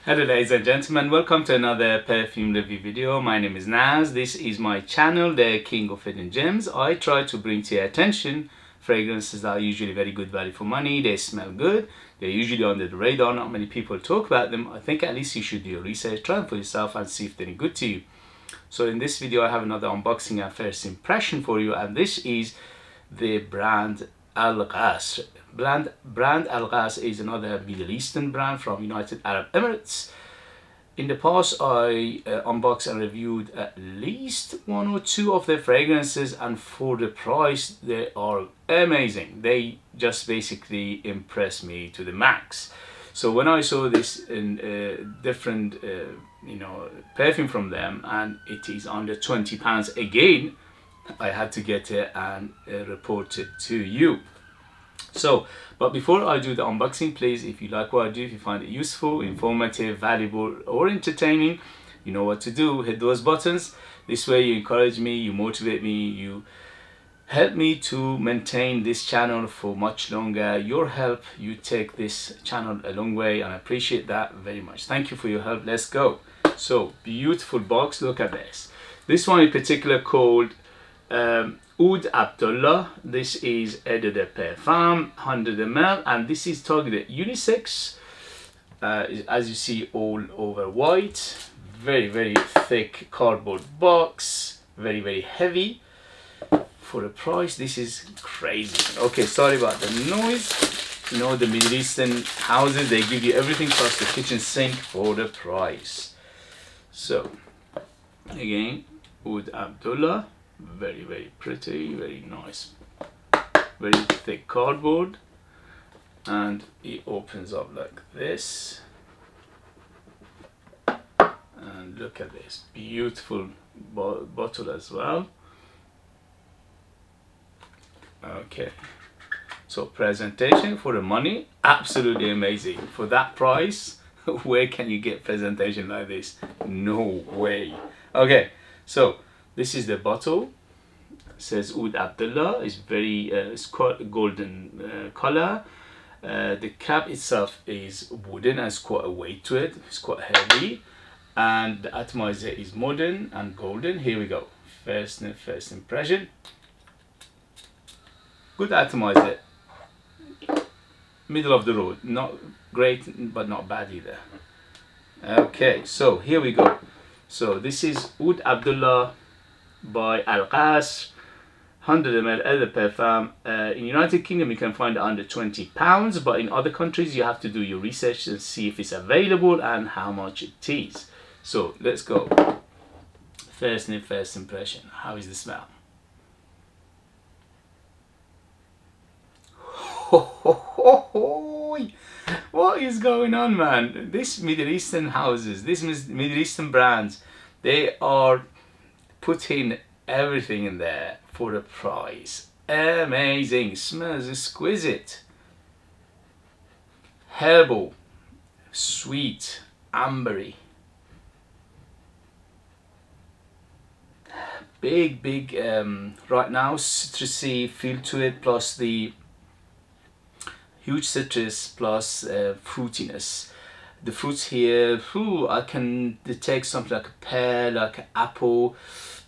Hello ladies and gentlemen, welcome to another perfume review video. My name is Naz. This is my channel, the King of Hidden Gems. I try to bring to your attention fragrances that are usually very good value for money. They smell good. They're usually under the radar. Not many people talk about them. I think at least you should do your research, try them for yourself and see if they're any good to you. So in this video I have another unboxing and first impression for you, and this is the brand Al Qasr. Brand Al Qasr is another Middle Eastern brand from United Arab Emirates. In the past I unboxed and reviewed at least one or two of their fragrances, and for the price they are amazing. They just basically impress me to the max. So when I saw this in different perfume from them and it is under £20 again, I had to get it and report it to you. So, but before I do the unboxing, please, if you like what I do, if you find it useful, informative, valuable, or entertaining, you know what to do. Hit those buttons. This way you encourage me, you motivate me, you help me to maintain this channel for much longer. Your help, you take this channel a long way, and I appreciate that very much. Thank you for your help. Let's go. So, beautiful box. Look at this. This one in particular called Oud Abdullah. This is Eau de Parfum, 100 ml, and this is targeted unisex. As you see, all over white. Very thick cardboard box. Very heavy. For the price, this is crazy. Okay, sorry about the noise. You know, the Middle Eastern houses, they give you everything plus the kitchen sink for the price. So, again, Oud Abdullah. Very pretty, very nice, very thick cardboard, and it opens up like this. And look at this beautiful bottle as well. Okay, so presentation for the money, absolutely amazing. For that price, where can you get presentation like this? No way. Okay, so this is the bottle. It says Oud Abdullah. It's very it's quite golden color. The cap itself is wooden and it's quite a weight to it. It's quite heavy, and the atomizer is modern and golden. Here we go. First impression. Good atomizer. Middle of the road. Not great, but not bad either. Okay, so here we go. So this is Oud Abdullah by Al Qasr, 100 ml Eau de Parfum. In United Kingdom you can find it under £20, but in other countries you have to do your research and see if it's available and how much it is. So let's go. First impression. How is the smell? What is going on, man? This Middle Eastern houses, these Middle Eastern brands, they are putting everything in there for the price. Amazing. Smells exquisite. Herbal, sweet, ambery. Big right now citrusy feel to it, plus the huge citrus plus fruitiness. The fruits here, I can detect something like a pear, like an apple,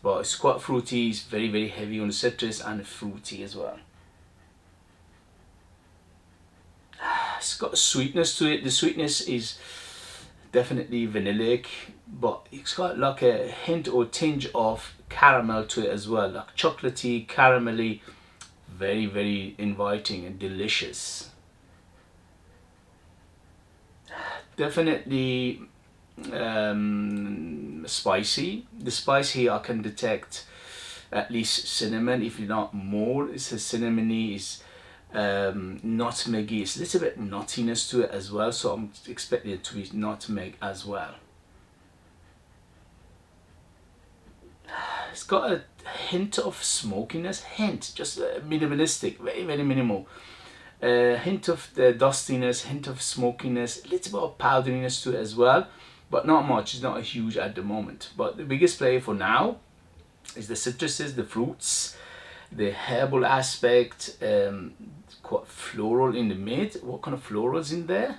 but it's quite fruity. It's very heavy on the citrus and fruity as well. It's got a sweetness to it. The sweetness is definitely vanillic, but it's got like a hint or tinge of caramel to it as well, like chocolatey, caramelly, very inviting and delicious. Definitely spicy. The spice here I can detect at least cinnamon, if not more. It's a cinnamony, it's nutmeggy. It's a little bit nuttiness to it as well, so I'm expecting it to be nutmeg as well. It's got a hint of smokiness, just minimalistic, very minimal. Hint of the dustiness, hint of smokiness, a little bit of powderiness to it as well, but not much. It's not huge at the moment. But the biggest player for now is the citruses, the fruits, the herbal aspect, quite floral in the mid. What kind of florals in there?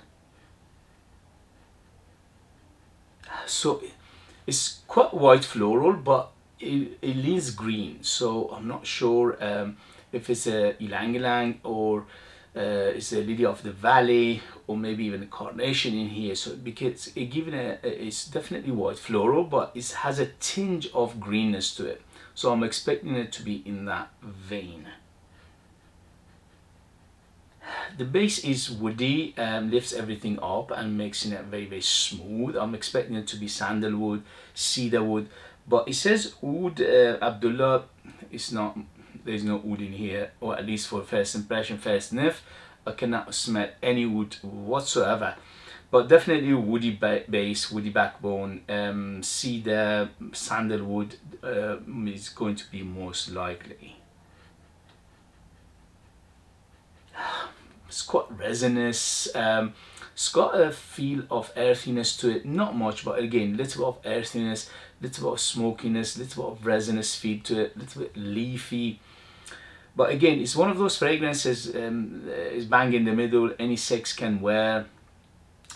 So it's quite white floral, but it leans green, so I'm not sure if it's a ylang ylang or it's a lily of the valley, or maybe even a carnation in here. So because it given it's definitely white floral, but it has a tinge of greenness to it, so I'm expecting it to be in that vein. The base is woody, lifts everything up and makes it very, very smooth. I'm expecting it to be sandalwood, cedarwood, but it says Oud Abdullah. It's not, there's no oud in here, or at least for first impression, first sniff, I cannot smell any wood whatsoever. But definitely woody base, woody backbone, cedar, sandalwood is going to be most likely. It's quite resinous. It's got a feel of earthiness to it, not much, but again, little bit of earthiness, little bit of smokiness, little bit of resinous feel to it, little bit leafy. But again, it's one of those fragrances, is bang in the middle. Any sex can wear,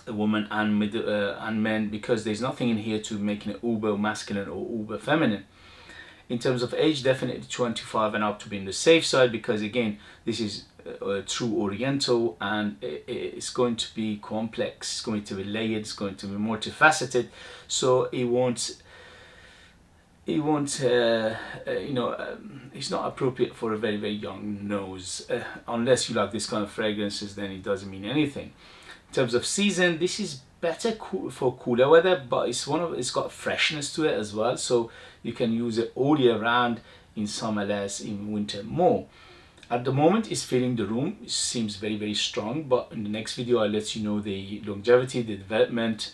a woman and men, because there's nothing in here to making it uber masculine or uber feminine. In terms of age, definitely 25 and up to be in the safe side, because again, this is true Oriental, and it's going to be complex, it's going to be layered, it's going to be multifaceted, so it won't it's not appropriate for a very, very young nose, unless you like this kind of fragrances, then it doesn't mean anything. In terms of season, this is better for cooler weather, but it's got freshness to it as well, so you can use it all year round, in summer less, in winter more. At the moment, it's filling the room. It seems very, very strong, but in the next video I'll let you know the longevity, the development,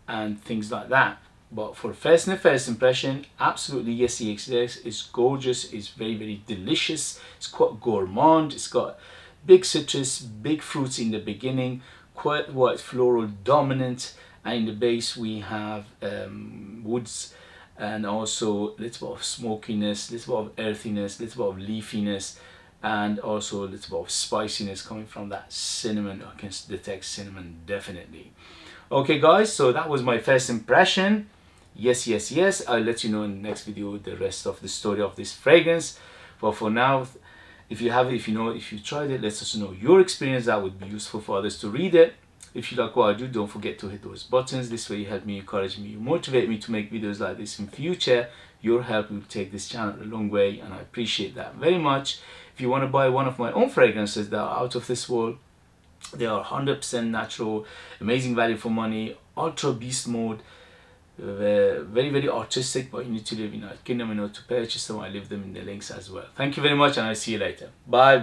and things like that. But for first impression, absolutely yes, it's gorgeous, it's very, very delicious, it's quite gourmand, it's got big citrus, big fruits in the beginning, quite white floral dominant, and in the base we have woods, and also a little bit of smokiness, a little bit of earthiness, a little bit of leafiness, and also a little bit of spiciness coming from that cinnamon. I can detect cinnamon definitely. Okay guys, so that was my first impression. Yes, I'll let you know in the next video the rest of the story of this fragrance. But for now, if you tried it, let us know your experience. That would be useful for others to read it. If you like what I do, don't forget to hit those buttons. This way you help me, encourage me, you motivate me to make videos like this in future. Your help will take this channel a long way, and I appreciate that very much. If you want to buy one of my own fragrances that are out of this world, they are 100% natural, amazing value for money, ultra beast mode, very, very artistic, but you need to live in United Kingdom in order to purchase them. I leave them in the links as well. Thank you very much, and I'll see you later. Bye.